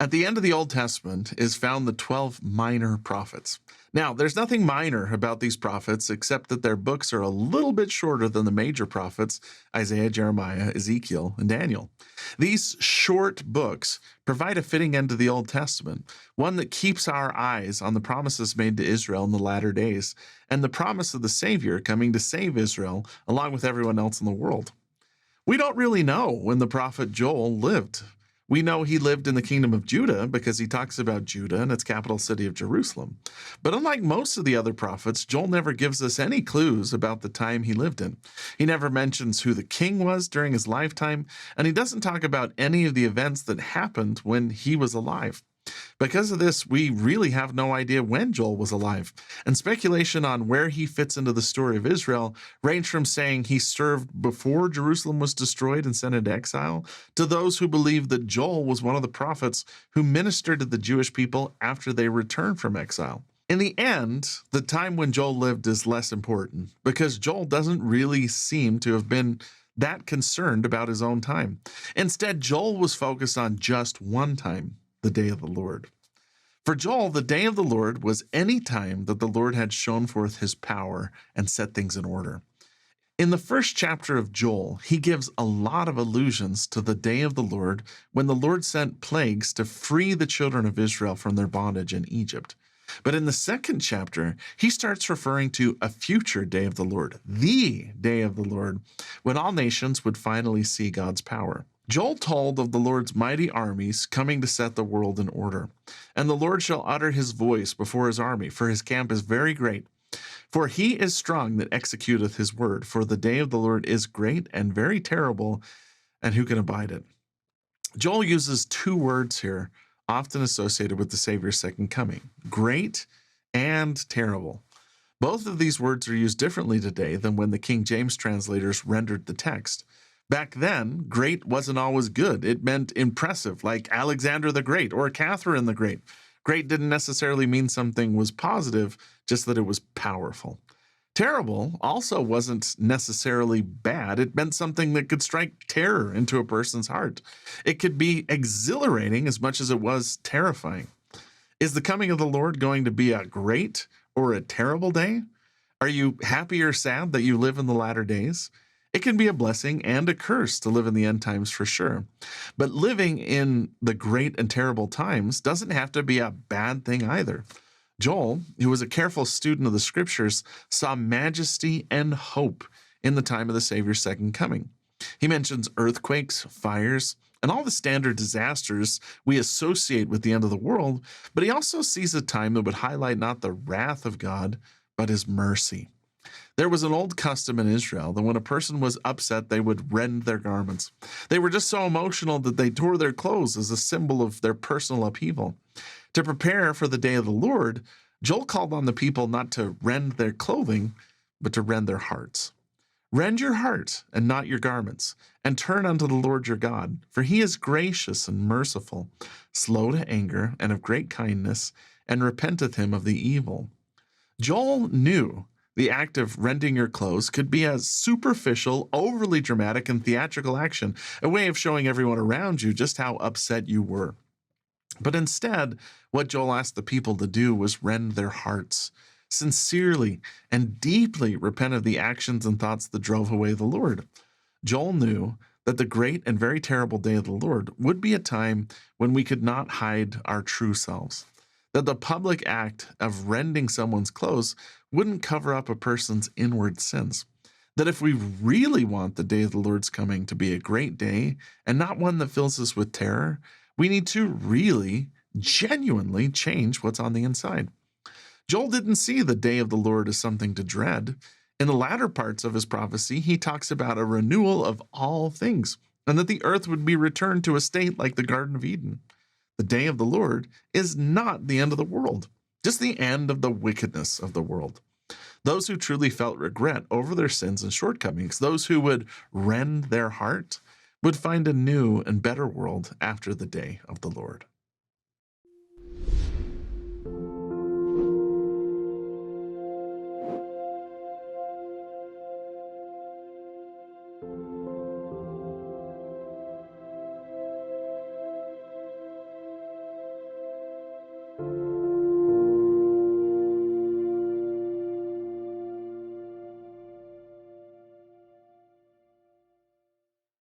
At the end of the Old Testament is found the 12 minor prophets. Now, there's nothing minor about these prophets except that their books are a little bit shorter than the major prophets, Isaiah, Jeremiah, Ezekiel, and Daniel. These short books provide a fitting end to the Old Testament, one that keeps our eyes on the promises made to Israel in the latter days, and the promise of the Savior coming to save Israel along with everyone else in the world. We don't really know when the prophet Joel lived. We know he lived in the kingdom of Judah because he talks about Judah and its capital city of Jerusalem. But unlike most of the other prophets, Joel never gives us any clues about the time he lived in. He never mentions who the king was during his lifetime, and he doesn't talk about any of the events that happened when he was alive. Because of this, we really have no idea when Joel was alive, and speculation on where he fits into the story of Israel range from saying he served before Jerusalem was destroyed and sent into exile, to those who believe that Joel was one of the prophets who ministered to the Jewish people after they returned from exile. In the end, the time when Joel lived is less important, because Joel doesn't really seem to have been that concerned about his own time. Instead, Joel was focused on just one time, the day of the Lord. For Joel, the day of the Lord was any time that the Lord had shown forth his power and set things in order. In the first chapter of Joel, he gives a lot of allusions to the day of the Lord when the Lord sent plagues to free the children of Israel from their bondage in Egypt. But in the second chapter, he starts referring to a future day of the Lord, the day of the Lord, when all nations would finally see God's power. Joel told of the Lord's mighty armies coming to set the world in order. And the Lord shall utter his voice before his army, for his camp is very great. For he is strong that executeth his word, for the day of the Lord is great and very terrible, and who can abide it? Joel uses two words here, often associated with the Savior's second coming: great and terrible. Both of these words are used differently today than when the King James translators rendered the text. Back then, great wasn't always good. It meant impressive, like Alexander the Great or Catherine the Great. Great didn't necessarily mean something was positive, just that it was powerful. Terrible also wasn't necessarily bad. It meant something that could strike terror into a person's heart. It could be exhilarating as much as it was terrifying. Is the coming of the Lord going to be a great or a terrible day? Are you happy or sad that you live in the latter days? It can be a blessing and a curse to live in the end times for sure. But living in the great and terrible times doesn't have to be a bad thing either. Joel, who was a careful student of the scriptures, saw majesty and hope in the time of the Savior's second coming. He mentions earthquakes, fires, and all the standard disasters we associate with the end of the world, but he also sees a time that would highlight not the wrath of God, but his mercy. There was an old custom in Israel that when a person was upset, they would rend their garments. They were just so emotional that they tore their clothes as a symbol of their personal upheaval. To prepare for the day of the Lord, Joel called on the people not to rend their clothing, but to rend their hearts. Rend your heart and not your garments, and turn unto the Lord your God, for he is gracious and merciful, slow to anger, and of great kindness, and repenteth him of the evil. Joel knew the act of rending your clothes could be a superficial, overly dramatic, and theatrical action, a way of showing everyone around you just how upset you were. But instead, what Joel asked the people to do was rend their hearts, sincerely and deeply repent of the actions and thoughts that drove away the Lord. Joel knew that the great and very terrible day of the Lord would be a time when we could not hide our true selves, that the public act of rending someone's clothes wouldn't cover up a person's inward sins, that if we really want the day of the Lord's coming to be a great day and not one that fills us with terror, we need to really, genuinely change what's on the inside. Joel didn't see the day of the Lord as something to dread. In the latter parts of his prophecy, he talks about a renewal of all things, and that the earth would be returned to a state like the Garden of Eden. The day of the Lord is not the end of the world, just the end of the wickedness of the world. Those who truly felt regret over their sins and shortcomings, those who would rend their heart, would find a new and better world after the day of the Lord.